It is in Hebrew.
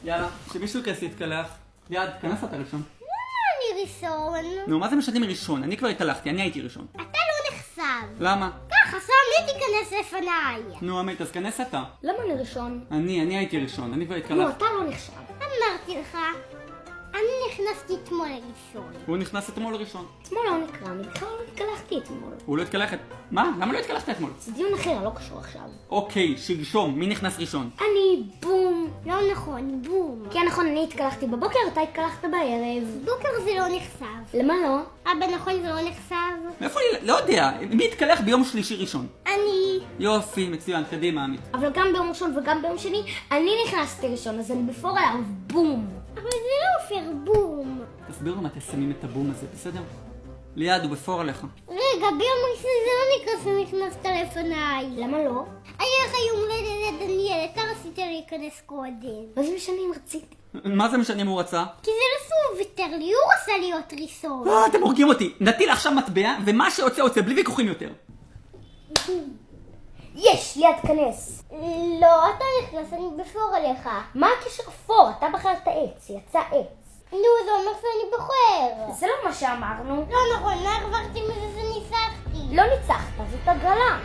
יאללה, שמישהו כנס להתקלח. ליעד, כנס אתה ראשון. למה אני ראשון? נו, מה זה משנה מראשון? אני כבר התקלחתי, אני הייתי ראשון. אתה לא נחשב. למה? ככה, סמי תיכנס לפניי. נו, עמית, אז כנס אתה. למה אני ראשון? אני הייתי ראשון, אני כבר לא, התקלחתי. אתה לא נחשב. אמרתי לך, אני נכנסתי אתמול לראשון. הוא נכנס אתמול ראשון. אתמול לא נקרא, אני בכלל לא התקלחתי אתמול. הוא לא התקלח את... מה? למה לא התקלחת אתמול? זה דיון אחר, לא קשור עכשיו. אוקיי, שלשום, מי נכנס ראשון? אני בום. לא נכון, בום. כן נכון, אני התקלחתי בבוקר, אתה התקלחת בערב. בוקר זה לא נחשב. למה לא? אבא, נכון זה לא נחשב? מאיפה אני... לא יודע, מי התקלח ביום שלישי ראשון? אני. יופי, מצוין, קדימה, עמית. אבל גם ביום ראשון וגם ביום שני, אני נכנסתי ראשון, אז אני בפור עליו בום. אבל זה לא אופר, בום. תסביר לו מה אתם שמים את הבום הזה, בסדר? ליעד, הוא בפור עליך. רגע, ביום ראשון זה לא נקרא שנכנסת לפניי. למה לא? היה לך יום הולדת לדניאל, אתה רצית להיכנס קודם. מה זה משנה אם רציתי? מה זה משנה אם הוא רצה? כי זה לא שהוא ויתר לי, הוא רצה להיות ראשון. אתם הורגים אותי. נטיל עכשיו מטבע, ומה שיוצא יוצא, בלי ויכוחים יותר. יש, ליד כנס. לא, אתה נכנס, אני בפור עליך. מה הקשר פור? אתה בחרת עץ, יצא עץ. נו, זה אומר שאני בוחר. זה לא מה שאמרנו. לא נכון, לא הרווחתי מזה שניסחתי. לא ניצחת, זאת הגרלה.